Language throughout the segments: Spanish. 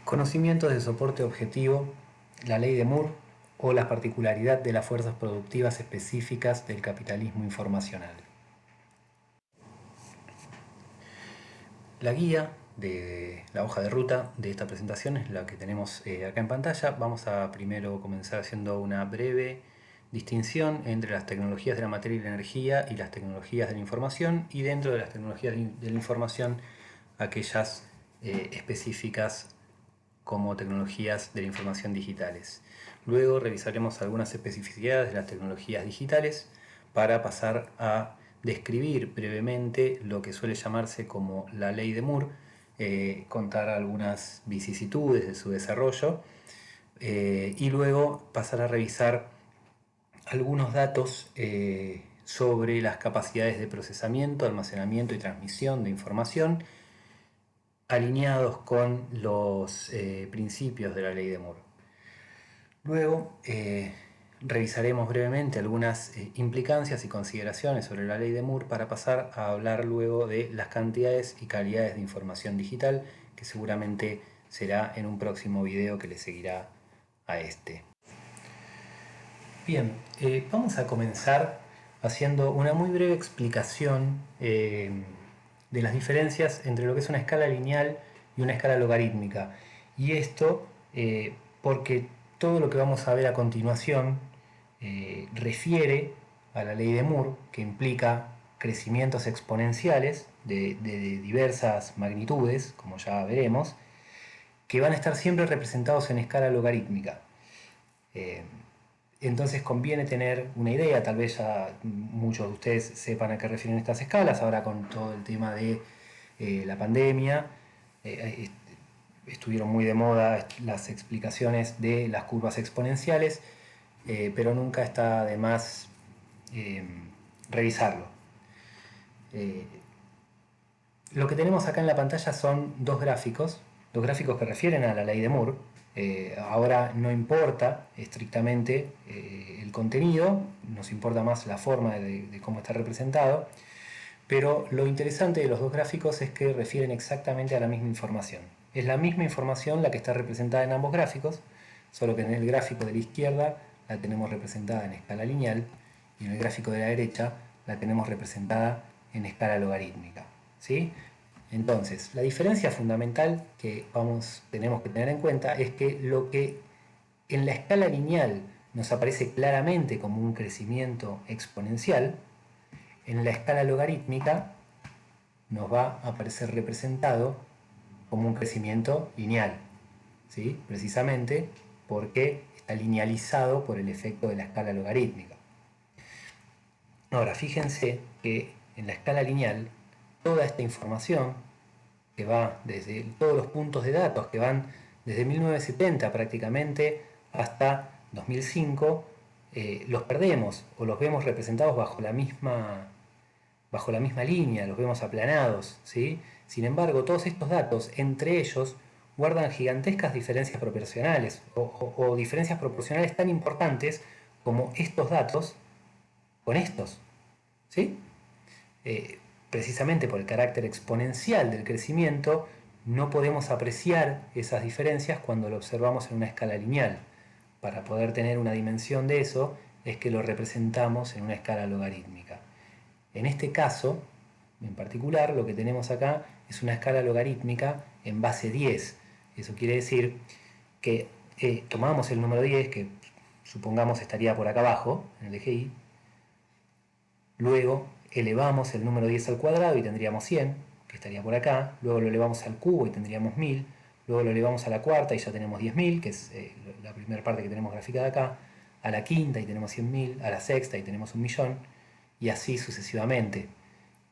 Conocimientos de soporte objetivo, la ley de Moore o la particularidad de las fuerzas productivas específicas del capitalismo informacional. La guía de la hoja de ruta de esta presentación es la que tenemos acá en pantalla. Vamos a primero comenzar haciendo una breve distinción entre las tecnologías de la materia y la energía y las tecnologías de la información, y dentro de las tecnologías de la información aquellas específicas como tecnologías de la información digitales. Luego revisaremos algunas especificidades de las tecnologías digitales para pasar a describir brevemente lo que suele llamarse como la ley de Moore, contar algunas vicisitudes de su desarrollo y luego pasar a revisar algunos datos sobre las capacidades de procesamiento, almacenamiento y transmisión de información alineados con los principios de la ley de Moore. Luego revisaremos brevemente algunas implicancias y consideraciones sobre la ley de Moore para pasar a hablar luego de las cantidades y calidades de información digital, que seguramente será en un próximo video que le seguirá a este. Bien, vamos a comenzar haciendo una muy breve explicación de las diferencias entre lo que es una escala lineal y una escala logarítmica. Y esto porque todo lo que vamos a ver a continuación refiere a la ley de Moore, que implica crecimientos exponenciales de diversas magnitudes, como ya veremos, que van a estar siempre representados en escala logarítmica. Entonces conviene tener una idea, tal vez ya muchos de ustedes sepan a qué refieren estas escalas, ahora con todo el tema de la pandemia, estuvieron muy de moda las explicaciones de las curvas exponenciales, pero nunca está de más revisarlo. Lo que tenemos acá en la pantalla son dos gráficos que refieren a la ley de Moore. Ahora no importa estrictamente el contenido, nos importa más la forma de cómo está representado, pero lo interesante de los dos gráficos es que refieren exactamente a la misma información. Es la misma información la que está representada en ambos gráficos, solo que en el gráfico de la izquierda la tenemos representada en escala lineal y en el gráfico de la derecha la tenemos representada en escala logarítmica, ¿sí? Entonces, la diferencia fundamental que tenemos que tener en cuenta es que lo que en la escala lineal nos aparece claramente como un crecimiento exponencial, en la escala logarítmica nos va a aparecer representado como un crecimiento lineal, ¿sí? Precisamente porque está linealizado por el efecto de la escala logarítmica. Ahora, fíjense que en la escala lineal toda esta información que va desde todos los puntos de datos que van desde 1970 prácticamente hasta 2005, los perdemos o los vemos representados bajo la misma línea, los vemos aplanados, ¿sí? Sin embargo, todos estos datos entre ellos guardan gigantescas diferencias proporcionales o diferencias proporcionales tan importantes como estos datos con estos, ¿sí? Precisamente por el carácter exponencial del crecimiento, no podemos apreciar esas diferencias cuando lo observamos en una escala lineal. Para poder tener una dimensión de eso, es que lo representamos en una escala logarítmica. En este caso, en particular, lo que tenemos acá es una escala logarítmica en base 10. Eso quiere decir que tomamos el número 10, que supongamos estaría por acá abajo, en el eje Y, luego elevamos el número 10 al cuadrado y tendríamos 100, que estaría por acá, luego lo elevamos al cubo y tendríamos 1000, luego lo elevamos a la cuarta y ya tenemos 10.000, que es la primera parte que tenemos graficada acá, a la quinta y tenemos 100.000, a la sexta y tenemos 1.000.000, y así sucesivamente.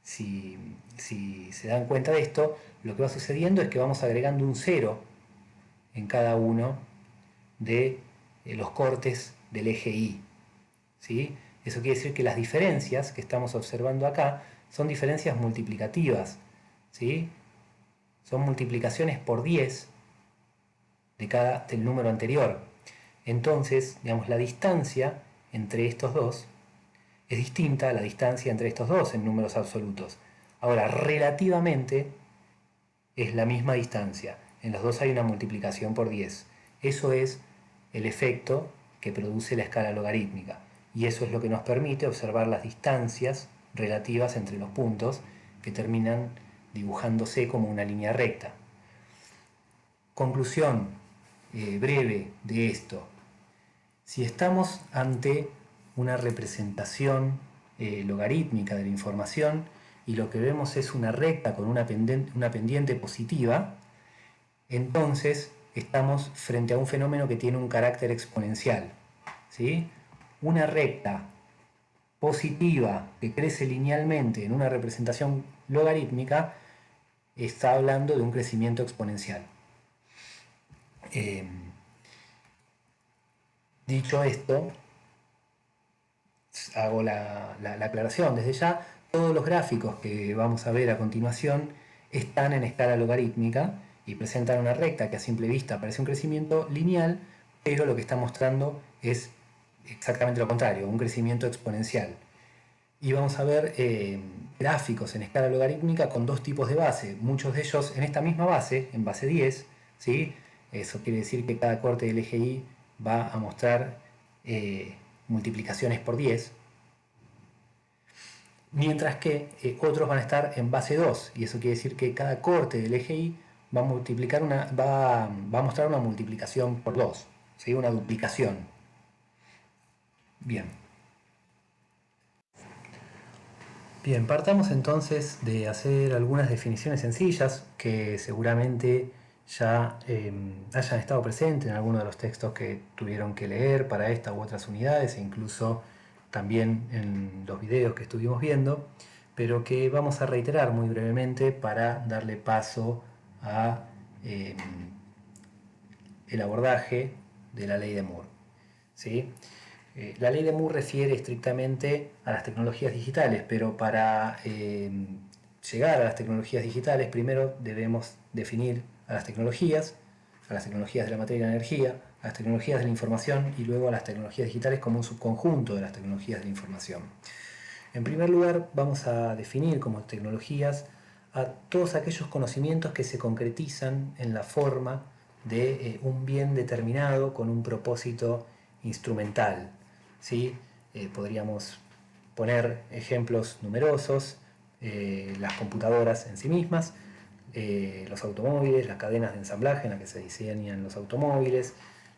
Si se dan cuenta de esto, lo que va sucediendo es que vamos agregando un 0 en cada uno de los cortes del eje Y, ¿sí? Eso quiere decir que las diferencias que estamos observando acá son diferencias multiplicativas, ¿sí? Son multiplicaciones por 10 del número anterior. Entonces, digamos, la distancia entre estos dos es distinta a la distancia entre estos dos en números absolutos. Ahora, relativamente es la misma distancia. En los dos hay una multiplicación por 10. Eso es el efecto que produce la escala logarítmica. Y eso es lo que nos permite observar las distancias relativas entre los puntos que terminan dibujándose como una línea recta. Conclusión breve de esto. Si estamos ante una representación logarítmica de la información y lo que vemos es una recta con una pendiente positiva, entonces estamos frente a un fenómeno que tiene un carácter exponencial, ¿sí? Una recta positiva que crece linealmente en una representación logarítmica está hablando de un crecimiento exponencial. Dicho esto, hago la aclaración. Desde ya, todos los gráficos que vamos a ver a continuación están en escala logarítmica y presentan una recta que a simple vista parece un crecimiento lineal, pero lo que está mostrando es exactamente lo contrario, un crecimiento exponencial. Y vamos a ver gráficos en escala logarítmica con dos tipos de base, muchos de ellos en esta misma base, en base 10, ¿sí? Eso quiere decir que cada corte del eje Y va a mostrar multiplicaciones por 10, mientras que otros van a estar en base 2, y eso quiere decir que cada corte del eje Y va a mostrar una multiplicación por 2, ¿sí? Una duplicación. Bien, partamos entonces de hacer algunas definiciones sencillas que seguramente ya hayan estado presentes en alguno de los textos que tuvieron que leer para esta u otras unidades e incluso también en los videos que estuvimos viendo, pero que vamos a reiterar muy brevemente para darle paso a el abordaje de la ley de Moore, ¿sí? La ley de Moore refiere estrictamente a las tecnologías digitales, pero para llegar a las tecnologías digitales primero debemos definir a las tecnologías de la materia y la energía, a las tecnologías de la información y luego a las tecnologías digitales como un subconjunto de las tecnologías de la información. En primer lugar, vamos a definir como tecnologías a todos aquellos conocimientos que se concretizan en la forma de un bien determinado con un propósito instrumental, ¿sí? Podríamos poner ejemplos numerosos, las computadoras en sí mismas, los automóviles, las cadenas de ensamblaje en las que se diseñan los automóviles,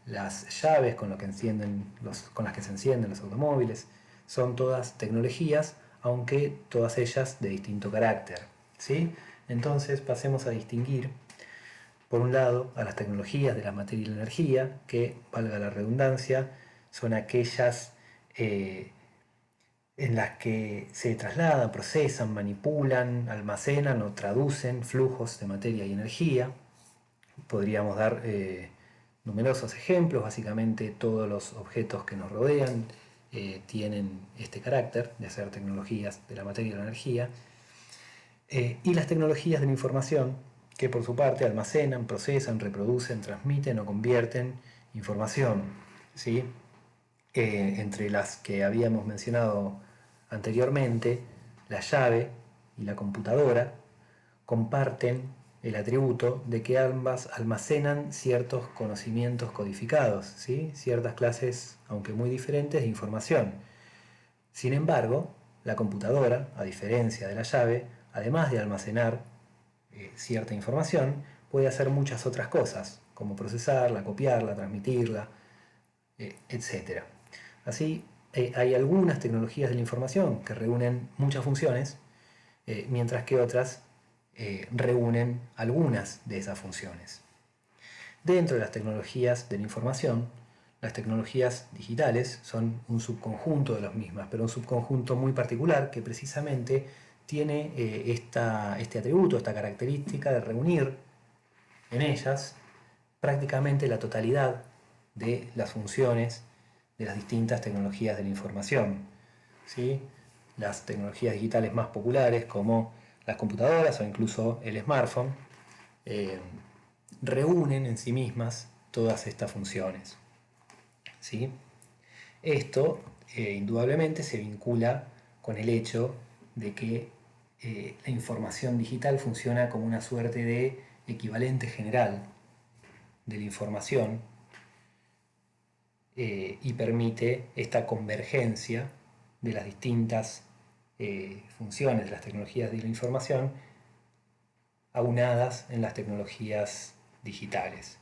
las llaves con las que se encienden los automóviles. Son todas tecnologías, aunque todas ellas de distinto carácter, ¿sí? Entonces pasemos a distinguir, por un lado, a las tecnologías de la materia y la energía, que, valga la redundancia, son aquellas en las que se trasladan, procesan, manipulan, almacenan o traducen flujos de materia y energía. Podríamos dar numerosos ejemplos. Básicamente todos los objetos que nos rodean tienen este carácter de ser tecnologías de la materia y la energía. Y las tecnologías de la información, que por su parte almacenan, procesan, reproducen, transmiten o convierten información, ¿sí? Entre las que habíamos mencionado anteriormente, la llave y la computadora comparten el atributo de que ambas almacenan ciertos conocimientos codificados, ¿sí? Ciertas clases, aunque muy diferentes, de información. Sin embargo, la computadora, a diferencia de la llave, además de almacenar cierta información, puede hacer muchas otras cosas, como procesarla, copiarla, transmitirla, etc. Así, hay algunas tecnologías de la información que reúnen muchas funciones, mientras que otras reúnen algunas de esas funciones. Dentro de las tecnologías de la información, las tecnologías digitales son un subconjunto de las mismas, pero un subconjunto muy particular que precisamente tiene este atributo, esta característica de reunir en ellas prácticamente la totalidad de las funciones de las distintas tecnologías de la información, ¿sí? Las tecnologías digitales más populares como las computadoras o incluso el smartphone reúnen en sí mismas todas estas funciones, ¿sí? Esto indudablemente se vincula con el hecho de que la información digital funciona como una suerte de equivalente general de la información y permite esta convergencia de las distintas funciones de las tecnologías de la información aunadas en las tecnologías digitales.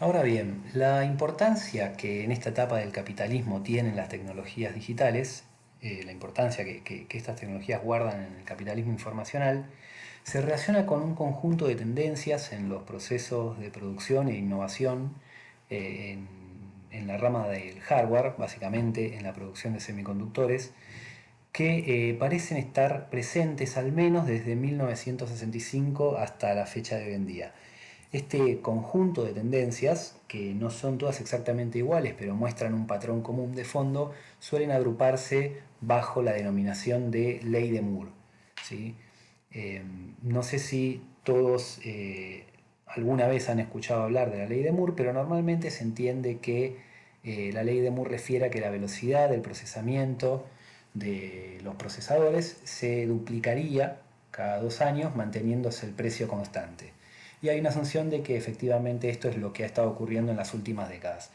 Ahora bien, la importancia que en esta etapa del capitalismo tienen las tecnologías digitales, la importancia que estas tecnologías guardan en el capitalismo informacional, se relaciona con un conjunto de tendencias en los procesos de producción e innovación en la rama del hardware, básicamente en la producción de semiconductores, que parecen estar presentes al menos desde 1965 hasta la fecha de hoy en día. Este conjunto de tendencias, que no son todas exactamente iguales, pero muestran un patrón común de fondo, suelen agruparse bajo la denominación de Ley de Moore, ¿sí? No sé si todos alguna vez han escuchado hablar de la Ley de Moore, pero normalmente se entiende que la Ley de Moore refiere a que la velocidad del procesamiento de los procesadores se duplicaría cada 2 años manteniéndose el precio constante. Y hay una asunción de que efectivamente esto es lo que ha estado ocurriendo en las últimas décadas.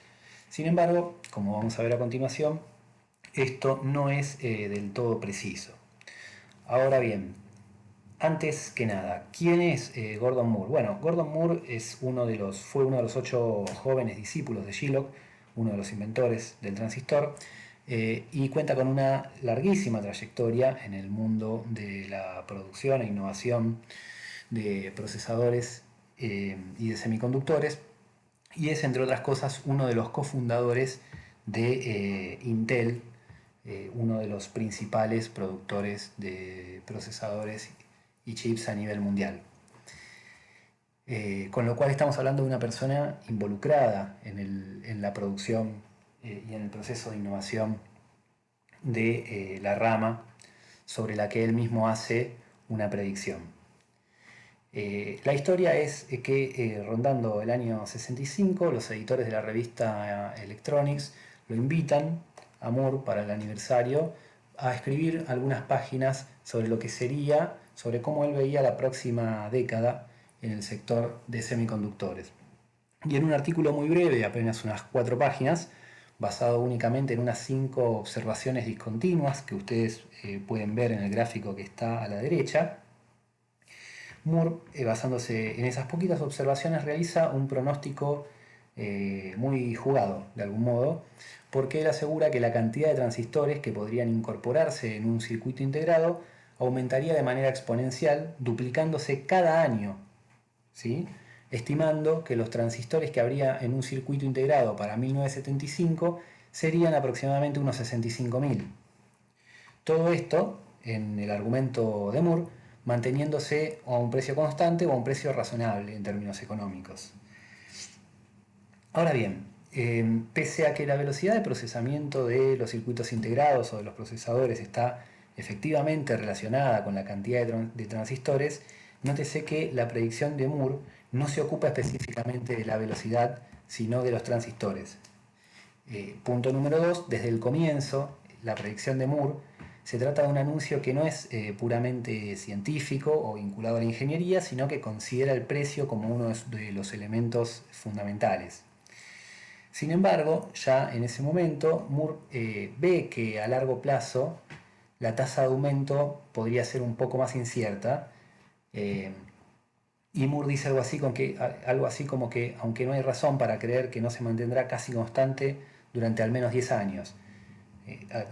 Sin embargo, como vamos a ver a continuación, esto no es del todo preciso. Ahora bien, antes que nada, ¿quién es Gordon Moore? Bueno, Gordon Moore fue uno de los 8 jóvenes discípulos de Shylock, uno de los inventores del transistor, y cuenta con una larguísima trayectoria en el mundo de la producción e innovación de procesadores y de semiconductores, y es, entre otras cosas, uno de los cofundadores de Intel, uno de los principales productores de procesadores y chips a nivel mundial. Con lo cual estamos hablando de una persona involucrada en la producción y en el proceso de innovación de la rama sobre la que él mismo hace una predicción. La historia es que rondando el año 65, los editores de la revista Electronics lo invitan a Moore para el aniversario a escribir algunas páginas sobre lo que sería, sobre cómo él veía la próxima década en el sector de semiconductores. Y en un artículo muy breve, apenas unas 4 páginas, basado únicamente en unas 5 observaciones discontinuas que ustedes pueden ver en el gráfico que está a la derecha, Moore, basándose en esas poquitas observaciones, realiza un pronóstico muy jugado, de algún modo, porque él asegura que la cantidad de transistores que podrían incorporarse en un circuito integrado aumentaría de manera exponencial, duplicándose cada año, ¿sí? Estimando que los transistores que habría en un circuito integrado para 1975 serían aproximadamente unos 65.000. Todo esto, en el argumento de Moore, manteniéndose a un precio constante o a un precio razonable en términos económicos. Ahora bien, pese a que la velocidad de procesamiento de los circuitos integrados o de los procesadores está efectivamente relacionada con la cantidad de transistores, nótese que la predicción de Moore no se ocupa específicamente de la velocidad, sino de los transistores. Punto número 2, desde el comienzo, la predicción de Moore se trata de un anuncio que no es puramente científico o vinculado a la ingeniería, sino que considera el precio como uno de los elementos fundamentales. Sin embargo, ya en ese momento, Moore ve que a largo plazo la tasa de aumento podría ser un poco más incierta, y Moore dice algo así como que aunque no hay razón para creer que no se mantendrá casi constante durante al menos 10 años,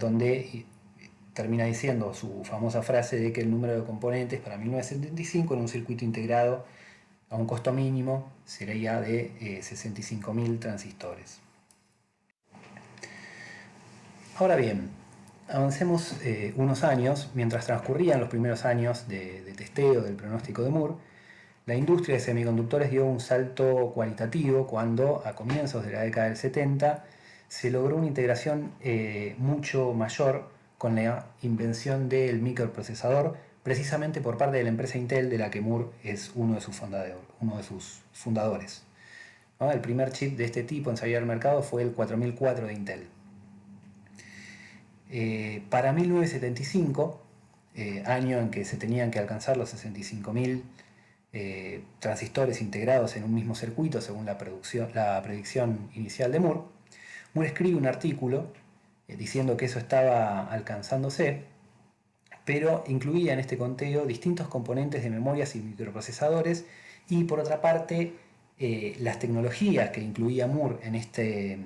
donde termina diciendo su famosa frase de que el número de componentes para 1975 en un circuito integrado a un costo mínimo sería de 65.000 transistores. Ahora bien, avancemos unos años. Mientras transcurrían los primeros años de testeo del pronóstico de Moore, la industria de semiconductores dio un salto cualitativo cuando, a comienzos de la década del 70, se logró una integración mucho mayor con la invención del microprocesador, precisamente por parte de la empresa Intel, de la que Moore es uno de sus fundadores. ¿No? El primer chip de este tipo en salir al mercado fue el 4004 de Intel. Para 1975, año en que se tenían que alcanzar los 65.000 transistores integrados en un mismo circuito según la predicción inicial de Moore. Moore escribe un artículo diciendo que eso estaba alcanzándose, pero incluía en este conteo distintos componentes de memorias y microprocesadores, y por otra parte las tecnologías que incluía Moore en este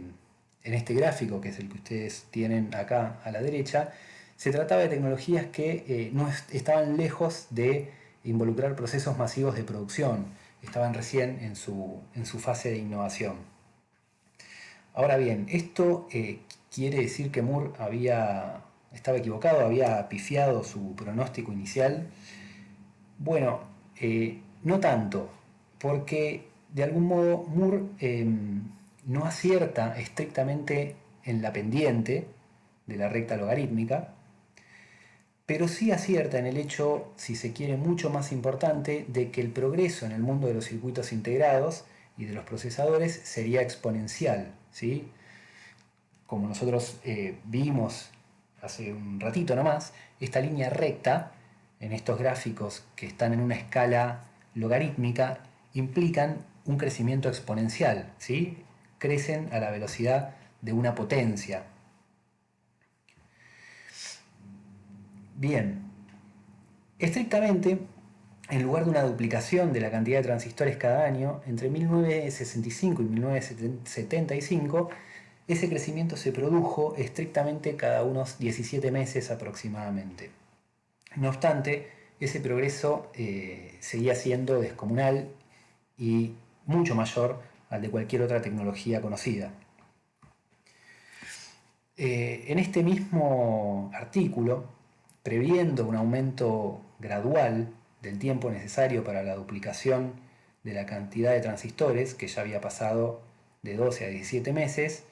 gráfico, que es el que ustedes tienen acá a la derecha. Se trataba de tecnologías que no estaban lejos de involucrar procesos masivos de producción, estaban recién en su fase de innovación. Ahora bien, ¿esto quiere decir que Moore estaba equivocado, había pifiado su pronóstico inicial? Bueno, no tanto, porque de algún modo Moore no acierta estrictamente en la pendiente de la recta logarítmica, pero sí acierta en el hecho, si se quiere, mucho más importante, de que el progreso en el mundo de los circuitos integrados y de los procesadores sería exponencial, ¿sí? Como nosotros vimos hace un ratito nomás, esta línea recta en estos gráficos que están en una escala logarítmica implican un crecimiento exponencial, ¿sí? Crecen a la velocidad de una potencia. Bien, estrictamente, en lugar de una duplicación de la cantidad de transistores cada año, entre 1965 y 1975, ese crecimiento se produjo estrictamente cada unos 17 meses aproximadamente. No obstante, ese progreso seguía siendo descomunal y mucho mayor al de cualquier otra tecnología conocida. En este mismo artículo, previendo un aumento gradual del tiempo necesario para la duplicación de la cantidad de transistores, que ya había pasado de 12 a 17 meses,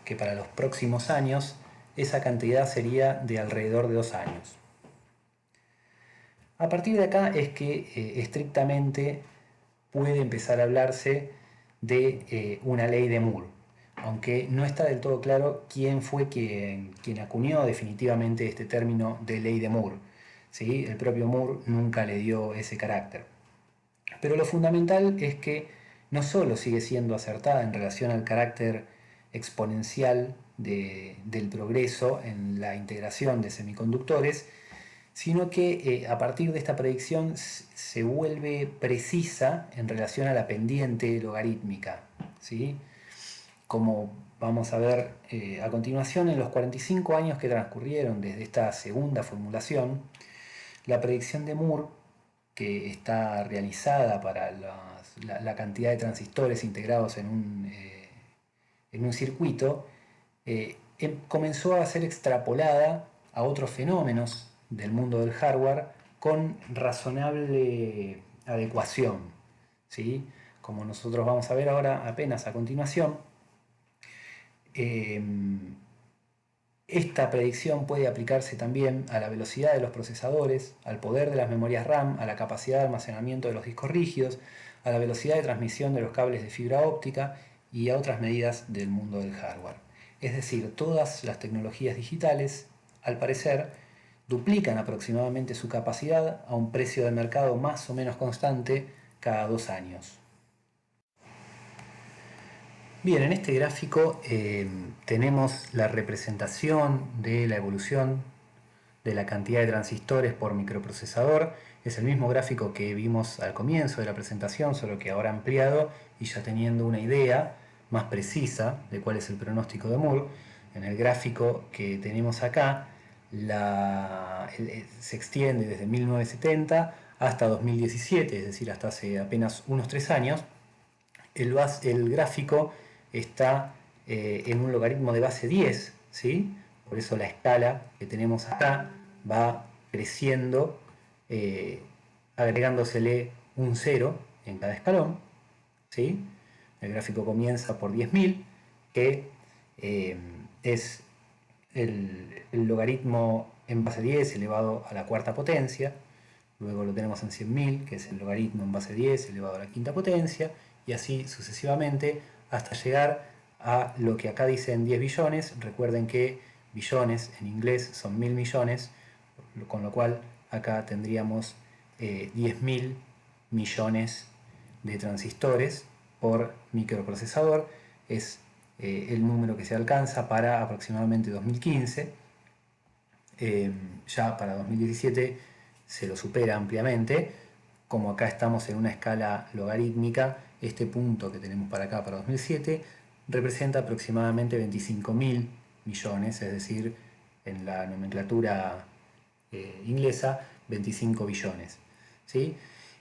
que para los próximos años esa cantidad sería de alrededor de 2 años. A partir de acá es que estrictamente puede empezar a hablarse de una ley de Moore, aunque no está del todo claro quién fue quien acuñó definitivamente este término de ley de Moore. ¿Sí? El propio Moore nunca le dio ese carácter. Pero lo fundamental es que no solo sigue siendo acertada en relación al carácter exponencial del progreso en la integración de semiconductores, sino que a partir de esta predicción se vuelve precisa en relación a la pendiente logarítmica, ¿sí? Como vamos a ver a continuación, en los 45 años que transcurrieron desde esta segunda formulación, la predicción de Moore, que está realizada para la cantidad de transistores integrados en un circuito, comenzó a ser extrapolada a otros fenómenos del mundo del hardware con razonable adecuación, ¿sí? Como nosotros vamos a ver ahora apenas a continuación, esta predicción puede aplicarse también a la velocidad de los procesadores, al poder de las memorias RAM, a la capacidad de almacenamiento de los discos rígidos, a la velocidad de transmisión de los cables de fibra óptica y a otras medidas del mundo del hardware. Es decir, todas las tecnologías digitales, al parecer, duplican aproximadamente su capacidad a un precio de mercado más o menos constante cada 2 años. Bien, en este gráfico tenemos la representación de la evolución de la cantidad de transistores por microprocesador. Es el mismo gráfico que vimos al comienzo de la presentación, solo que ahora ampliado y ya teniendo una idea más precisa de cuál es el pronóstico de Moore. En el gráfico que tenemos acá se extiende desde 1970 hasta 2017, es decir, hasta hace apenas unos 3 años. El gráfico está en un logaritmo de base 10, ¿sí? Por eso la escala que tenemos acá va creciendo, agregándosele un 0 en cada escalón, ¿sí? El gráfico comienza por 10.000, que es el logaritmo en base 10 elevado a la cuarta potencia. Luego lo tenemos en 100.000, que es el logaritmo en base 10 elevado a la quinta potencia, y así sucesivamente hasta llegar a lo que acá dicen 10 billones. Recuerden que billones en inglés son 1000 millones, con lo cual acá tendríamos 10.000 millones de transistores por microprocesador. Es el número que se alcanza para aproximadamente 2015. Ya para 2017 se lo supera ampliamente. Como acá estamos en una escala logarítmica, este punto que tenemos para acá, para 2007, representa aproximadamente 25.000 millones, es decir, en la nomenclatura inglesa, 25 billones. ¿Sí?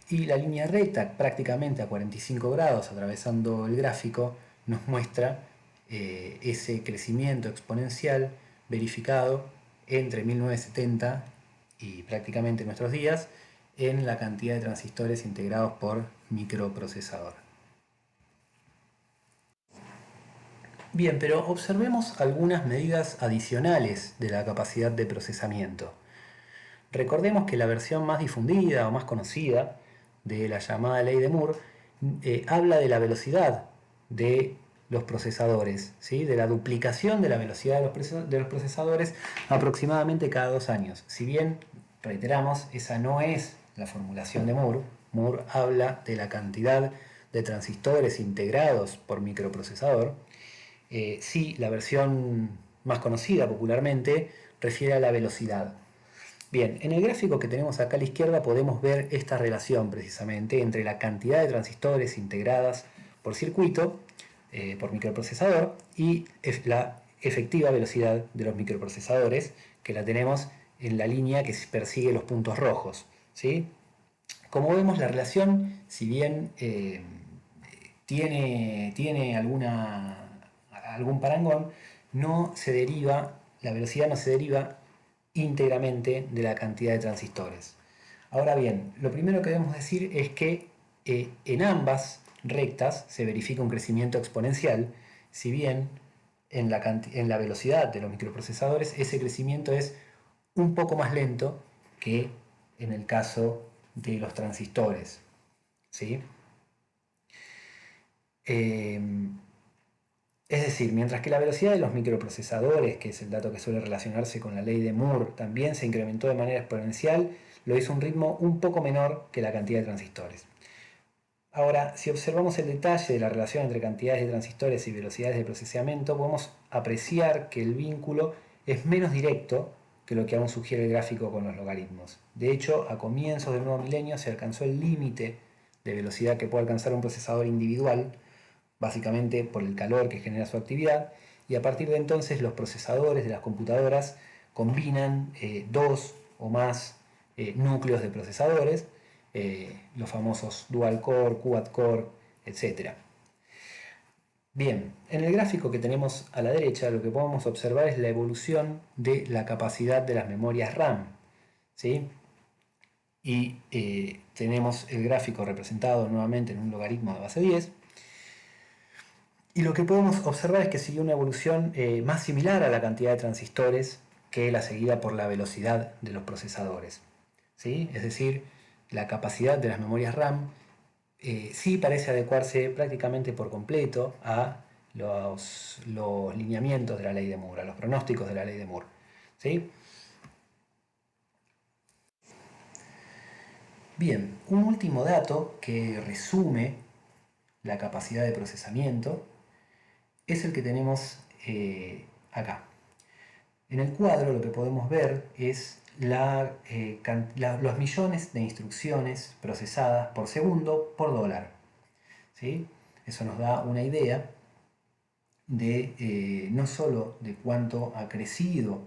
Y la línea recta, prácticamente a 45 grados, atravesando el gráfico, nos muestra ese crecimiento exponencial verificado entre 1970 y prácticamente nuestros días en la cantidad de transistores integrados por microprocesador. Bien, pero observemos algunas medidas adicionales de la capacidad de procesamiento. Recordemos que la versión más difundida o más conocida de la llamada ley de Moore habla de la velocidad de los procesadores, ¿sí? De la duplicación de la velocidad de los procesadores aproximadamente cada 2 años. Si bien, reiteramos, esa no es la formulación de Moore. Moore habla de la cantidad de transistores integrados por microprocesador. Sí, la versión más conocida popularmente refiere a la velocidad. Bien, en el gráfico que tenemos acá a la izquierda podemos ver esta relación precisamente entre la cantidad de transistores integradas por circuito, por microprocesador, y la efectiva velocidad de los microprocesadores, que la tenemos en la línea que persigue los puntos rojos, ¿sí? Como vemos, la relación, si bien tiene algún parangón, la velocidad no se deriva íntegramente de la cantidad de transistores. Ahora bien, lo primero que debemos decir es que en ambas rectas se verifica un crecimiento exponencial, si bien en la velocidad de los microprocesadores ese crecimiento es un poco más lento que en el caso de los transistores, ¿sí? Es decir, mientras que la velocidad de los microprocesadores, que es el dato que suele relacionarse con la ley de Moore, también se incrementó de manera exponencial, lo hizo a un ritmo un poco menor que la cantidad de transistores. Ahora, si observamos el detalle de la relación entre cantidades de transistores y velocidades de procesamiento, podemos apreciar que el vínculo es menos directo que lo que aún sugiere el gráfico con los logaritmos. De hecho, a comienzos del nuevo milenio se alcanzó el límite de velocidad que puede alcanzar un procesador individual, básicamente por el calor que genera su actividad, y a partir de entonces los procesadores de las computadoras combinan 2 o más núcleos de procesadores, los famosos dual core, quad core, etc. Bien, en el gráfico que tenemos a la derecha lo que podemos observar es la evolución de la capacidad de las memorias RAM, ¿sí? Y tenemos el gráfico representado nuevamente en un logaritmo de base 10. Y lo que podemos observar es que sigue una evolución más similar a la cantidad de transistores que la seguida por la velocidad de los procesadores, ¿sí? Es decir, la capacidad de las memorias RAM sí parece adecuarse prácticamente por completo a los lineamientos de la ley de Moore, a los pronósticos de la ley de Moore, ¿sí? Bien, un último dato que resume la capacidad de procesamiento es el que tenemos acá. En el cuadro lo que podemos ver es los millones de instrucciones procesadas por segundo por dólar, ¿sí? Eso nos da una idea de no solo de cuánto ha crecido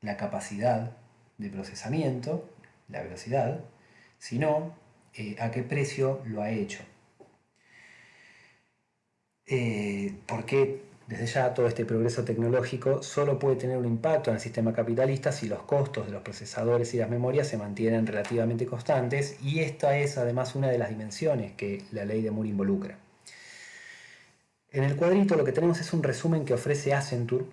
la capacidad de procesamiento, la velocidad, sino a qué precio lo ha hecho. Porque desde ya todo este progreso tecnológico solo puede tener un impacto en el sistema capitalista si los costos de los procesadores y las memorias se mantienen relativamente constantes, y esta es además una de las dimensiones que la ley de Moore involucra. En el cuadrito lo que tenemos es un resumen que ofrece Accenture,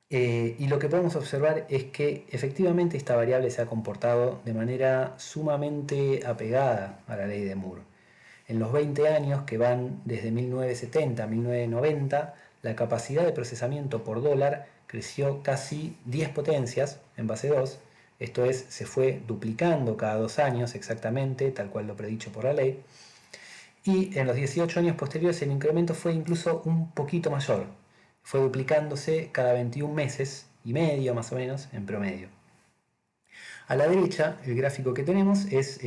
y lo que podemos observar es que efectivamente esta variable se ha comportado de manera sumamente apegada a la ley de Moore. En los 20 años que van desde 1970 a 1990, la capacidad de procesamiento por dólar creció casi 10 potencias en base 2, Esto es, se fue duplicando cada 2 años exactamente, tal cual lo predicho por la ley. Y en los 18 años posteriores el incremento fue incluso un poquito mayor. Fue duplicándose cada 21 meses y medio más o menos en promedio. A la derecha, el gráfico que tenemos es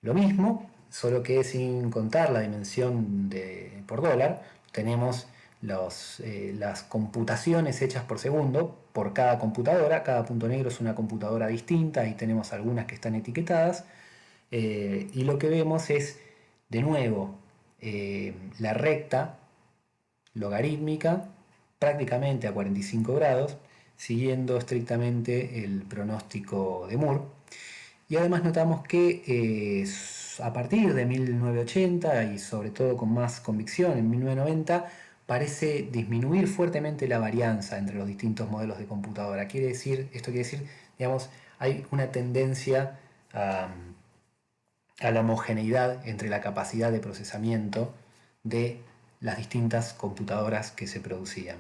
lo mismo, solo que sin contar la dimensión por dólar. Tenemos las computaciones hechas por segundo por cada computadora. Cada punto negro es una computadora distinta y tenemos algunas que están etiquetadas. Y lo que vemos es, de nuevo, la recta logarítmica prácticamente a 45 grados, siguiendo estrictamente el pronóstico de Moore. Y además notamos que a partir de 1980 y sobre todo con más convicción en 1990 parece disminuir fuertemente la varianza entre los distintos modelos de computadora. Esto quiere decir, digamos, hay una tendencia a la homogeneidad entre la capacidad de procesamiento de las distintas computadoras que se producían.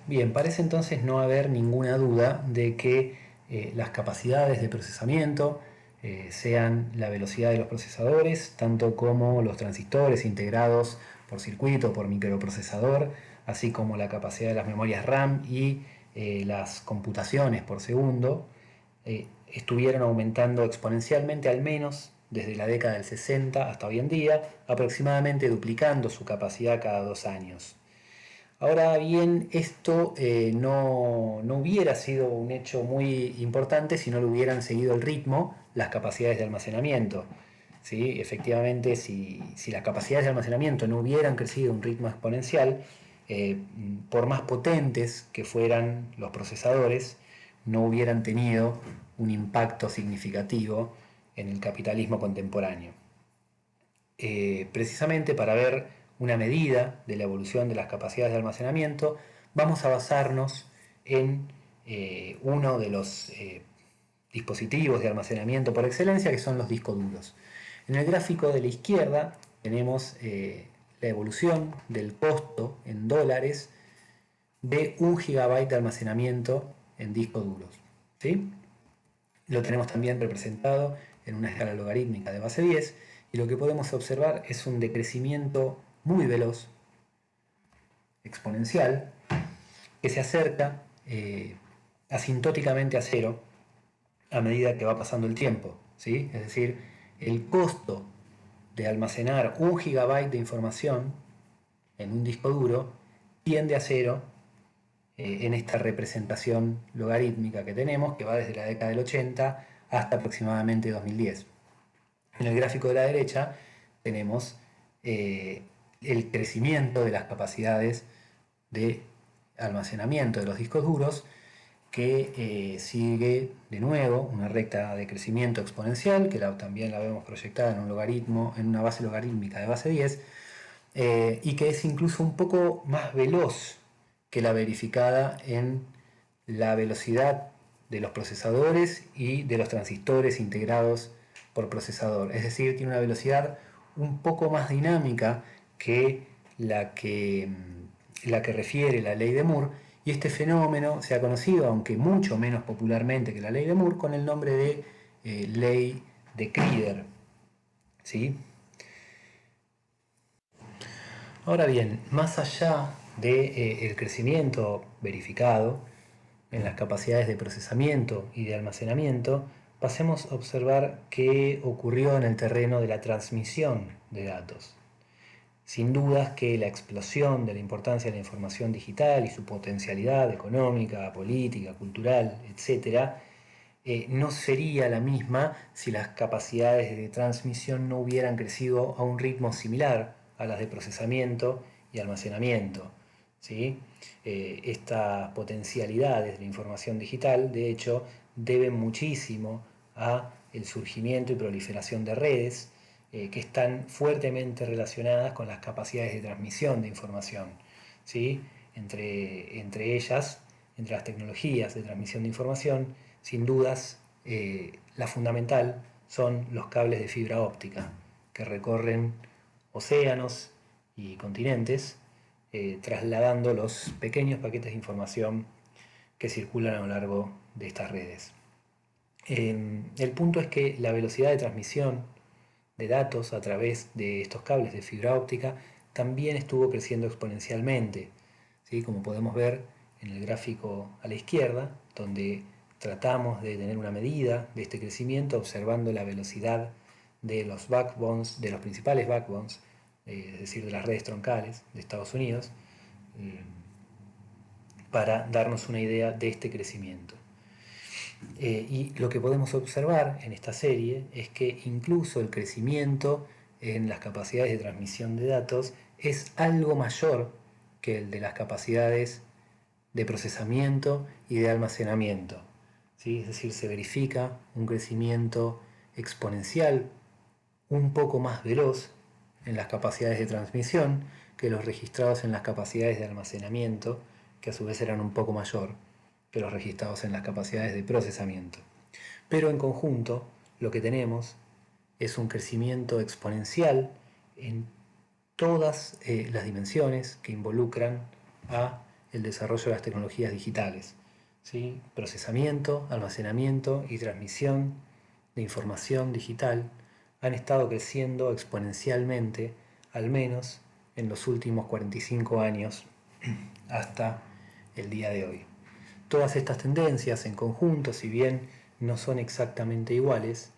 Bien, parece entonces no haber ninguna duda de que las capacidades de procesamiento sean la velocidad de los procesadores, tanto como los transistores integrados por circuito, por microprocesador, así como la capacidad de las memorias RAM y las computaciones por segundo, estuvieron aumentando exponencialmente al menos desde la década del 60 hasta hoy en día, aproximadamente duplicando su capacidad cada 2 años. Ahora bien, esto no hubiera sido un hecho muy importante si no le hubieran seguido el ritmo las capacidades de almacenamiento. ¿Sí? Efectivamente, si las capacidades de almacenamiento no hubieran crecido a un ritmo exponencial, por más potentes que fueran los procesadores, no hubieran tenido un impacto significativo en el capitalismo contemporáneo. Precisamente para ver una medida de la evolución de las capacidades de almacenamiento, vamos a basarnos en uno de los dispositivos de almacenamiento por excelencia, que son los discos duros. En el gráfico de la izquierda tenemos la evolución del costo en dólares de 1 GB de almacenamiento en discos duros. ¿Sí? Lo tenemos también representado en una escala logarítmica de base 10 y lo que podemos observar es un decrecimiento muy veloz, exponencial, que se acerca asintóticamente a cero a medida que va pasando el tiempo. ¿Sí? Es decir, el costo de almacenar 1 GB de información en un disco duro tiende a cero en esta representación logarítmica que tenemos, que va desde la década del 80 hasta aproximadamente 2010. En el gráfico de la derecha tenemos el crecimiento de las capacidades de almacenamiento de los discos duros, que sigue de nuevo una recta de crecimiento exponencial, que también la vemos proyectada en un logaritmo, en una base logarítmica de base 10, y que es incluso un poco más veloz que la verificada en la velocidad de los procesadores y de los transistores integrados por procesador. Es decir, tiene una velocidad un poco más dinámica que la que refiere la ley de Moore, y este fenómeno se ha conocido, aunque mucho menos popularmente que la ley de Moore, con el nombre de ley de Crider. ¿Sí? Ahora bien, más allá del crecimiento verificado en las capacidades de procesamiento y de almacenamiento, pasemos a observar qué ocurrió en el terreno de la transmisión de datos. Sin dudas que la explosión de la importancia de la información digital y su potencialidad económica, política, cultural, etc., no sería la misma si las capacidades de transmisión no hubieran crecido a un ritmo similar a las de procesamiento y almacenamiento. ¿Sí? Estas potencialidades de la información digital, de hecho, deben muchísimo a el surgimiento y proliferación de redes que están fuertemente relacionadas con las capacidades de transmisión de información. ¿Sí? Entre ellas, entre las tecnologías de transmisión de información, sin dudas, la fundamental son los cables de fibra óptica, que recorren océanos y continentes, trasladando los pequeños paquetes de información que circulan a lo largo de estas redes. El punto es que la velocidad de transmisión de datos a través de estos cables de fibra óptica también estuvo creciendo exponencialmente, ¿sí? Como podemos ver en el gráfico a la izquierda, donde tratamos de tener una medida de este crecimiento observando la velocidad de los backbones, de los principales backbones, es decir, de las redes troncales de Estados Unidos, para darnos una idea de este crecimiento. Y lo que podemos observar en esta serie es que incluso el crecimiento en las capacidades de transmisión de datos es algo mayor que el de las capacidades de procesamiento y de almacenamiento, ¿sí? Es decir, se verifica un crecimiento exponencial un poco más veloz en las capacidades de transmisión que los registrados en las capacidades de almacenamiento, que a su vez eran un poco mayor que los registrados en las capacidades de procesamiento. Pero en conjunto lo que tenemos es un crecimiento exponencial en todas las dimensiones que involucran a el desarrollo de las tecnologías digitales, ¿sí? Procesamiento, almacenamiento y transmisión de información digital han estado creciendo exponencialmente, al menos en los últimos 45 años hasta el día de hoy. Todas estas tendencias en conjunto, si bien no son exactamente iguales,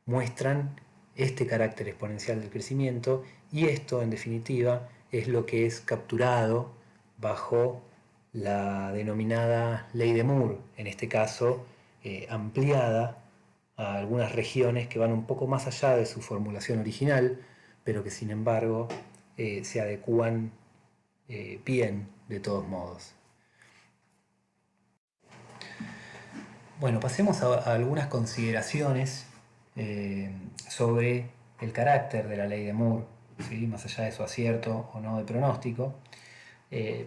muestran este carácter exponencial del crecimiento, y esto en definitiva es lo que es capturado bajo la denominada ley de Moore, en este caso ampliada a algunas regiones que van un poco más allá de su formulación original, pero que sin embargo se adecúan bien de todos modos. Bueno, pasemos a algunas consideraciones sobre el carácter de la ley de Moore, ¿sí? Más allá de su acierto o no de pronóstico.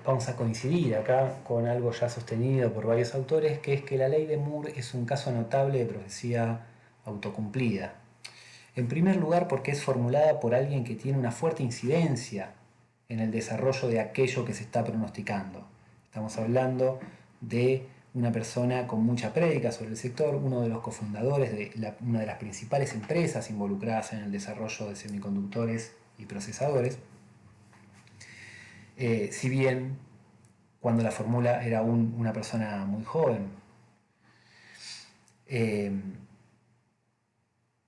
Vamos a coincidir acá con algo ya sostenido por varios autores, que es que la ley de Moore es un caso notable de profecía autocumplida. En primer lugar, porque es formulada por alguien que tiene una fuerte incidencia en el desarrollo de aquello que se está pronosticando. Estamos hablando de una persona con mucha prédica sobre el sector, uno de los cofundadores de una de las principales empresas involucradas en el desarrollo de semiconductores y procesadores, si bien cuando la formula era una persona muy joven.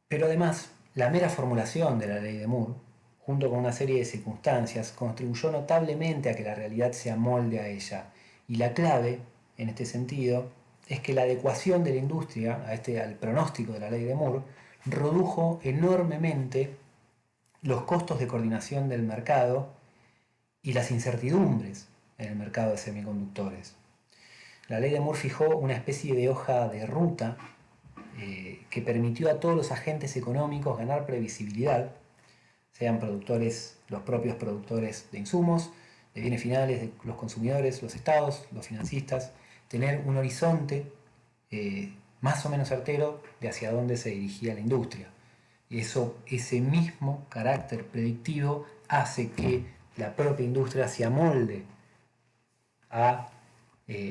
Pero además, la mera formulación de la ley de Moore, junto con una serie de circunstancias, contribuyó notablemente a que la realidad se amolde a ella. Y la clave, en este sentido, es que la adecuación de la industria al pronóstico de la ley de Moore redujo enormemente los costos de coordinación del mercado y las incertidumbres en el mercado de semiconductores. La ley de Moore fijó una especie de hoja de ruta que permitió a todos los agentes económicos ganar previsibilidad, sean productores, los propios productores de insumos, de bienes finales, de los consumidores, los estados, los financistas, tener un horizonte más o menos certero de hacia dónde se dirigía la industria. Y ese mismo carácter predictivo hace que la propia industria se amolde a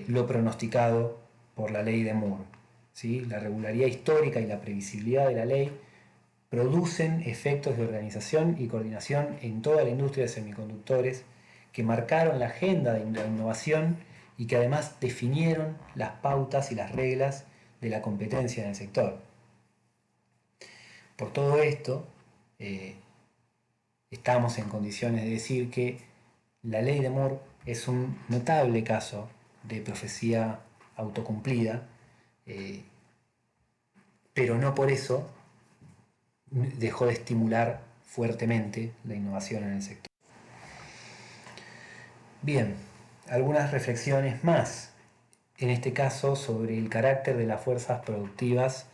lo pronosticado por la ley de Moore, ¿sí? La regularidad histórica y la previsibilidad de la ley producen efectos de organización y coordinación en toda la industria de semiconductores que marcaron la agenda de la innovación y que además definieron las pautas y las reglas de la competencia en el sector. Por todo esto, estamos en condiciones de decir que la ley de Moore es un notable caso de profecía autocumplida, pero no por eso dejó de estimular fuertemente la innovación en el sector. Bien, algunas reflexiones más, en este caso sobre el carácter de las fuerzas productivas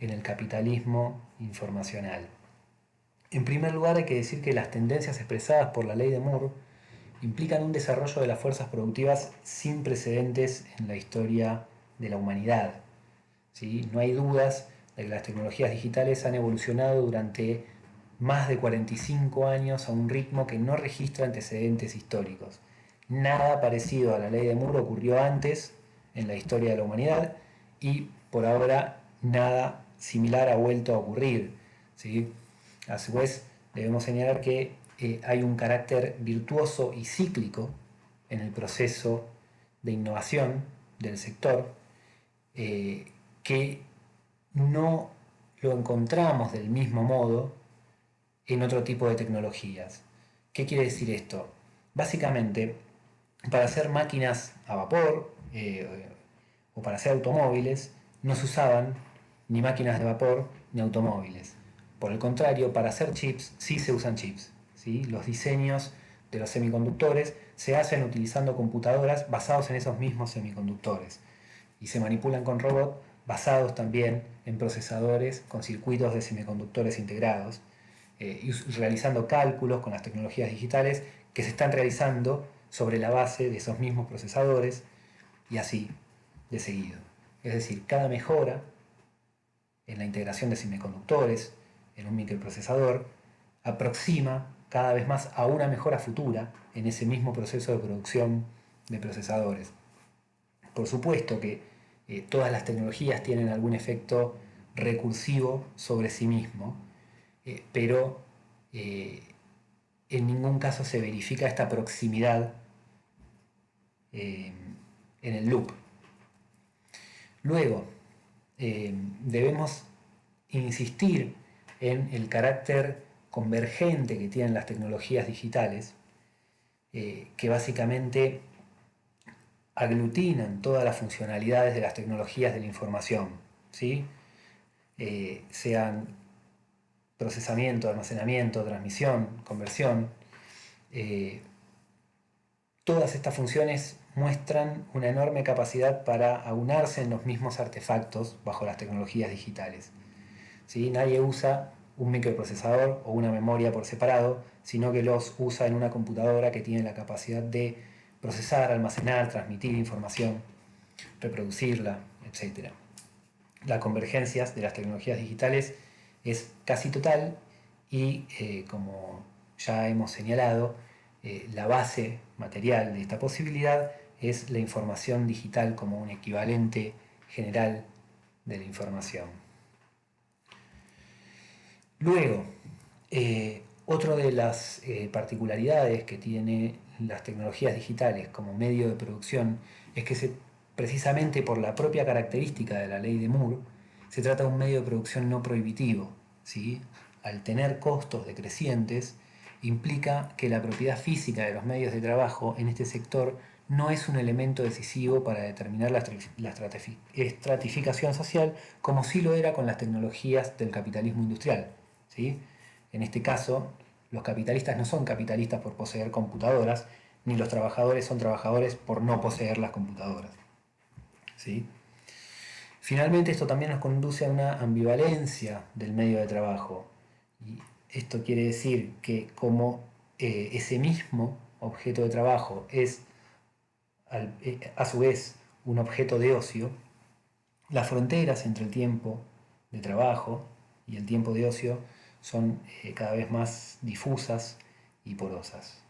en el capitalismo informacional. En primer lugar, hay que decir que las tendencias expresadas por la ley de Moore implican un desarrollo de las fuerzas productivas sin precedentes en la historia de la humanidad, ¿sí? No hay dudas de que las tecnologías digitales han evolucionado durante más de 45 años a un ritmo que no registra antecedentes históricos. Nada parecido a la ley de Moore ocurrió antes en la historia de la humanidad y por ahora nada similar ha vuelto a ocurrir, ¿sí? A su vez, debemos señalar que hay un carácter virtuoso y cíclico en el proceso de innovación del sector que no lo encontramos del mismo modo en otro tipo de tecnologías. ¿Qué quiere decir esto? Básicamente, para hacer máquinas a vapor o para hacer automóviles, no se usaban ni máquinas de vapor ni automóviles. Por el contrario, para hacer chips sí se usan chips, ¿sí? Los diseños de los semiconductores se hacen utilizando computadoras basados en esos mismos semiconductores y se manipulan con robots basados también en procesadores con circuitos de semiconductores integrados y realizando cálculos con las tecnologías digitales que se están realizando sobre la base de esos mismos procesadores y así de seguido. Es decir, cada mejora en la integración de semiconductores en un microprocesador aproxima cada vez más a una mejora futura en ese mismo proceso de producción de procesadores. Por supuesto que todas las tecnologías tienen algún efecto recursivo sobre sí mismo, pero en ningún caso se verifica esta proximidad en el loop. Luego, debemos insistir en el carácter convergente que tienen las tecnologías digitales, que básicamente aglutinan todas las funcionalidades de las tecnologías de la información, ¿sí? Sean procesamiento, almacenamiento, transmisión, conversión. Todas estas funciones muestran una enorme capacidad para aunarse en los mismos artefactos bajo las tecnologías digitales, ¿sí? Nadie usa un microprocesador o una memoria por separado, sino que los usa en una computadora que tiene la capacidad de procesar, almacenar, transmitir información, reproducirla, etc. La convergencia de las tecnologías digitales es casi total y, como ya hemos señalado, la base material de esta posibilidad es la información digital como un equivalente general de la información. Luego, otra de las particularidades que tiene las tecnologías digitales como medio de producción es que precisamente por la propia característica de la ley de Moore, se trata de un medio de producción no prohibitivo, ¿sí? Al tener costos decrecientes, implica que la propiedad física de los medios de trabajo en este sector no es un elemento decisivo para determinar la estratificación social, como sí lo era con las tecnologías del capitalismo industrial, ¿sí? En este caso, los capitalistas no son capitalistas por poseer computadoras, ni los trabajadores son trabajadores por no poseer las computadoras, ¿sí? Finalmente, esto también nos conduce a una ambivalencia del medio de trabajo. Y esto quiere decir que como ese mismo objeto de trabajo es a su vez un objeto de ocio, las fronteras entre el tiempo de trabajo y el tiempo de ocio son cada vez más difusas y porosas.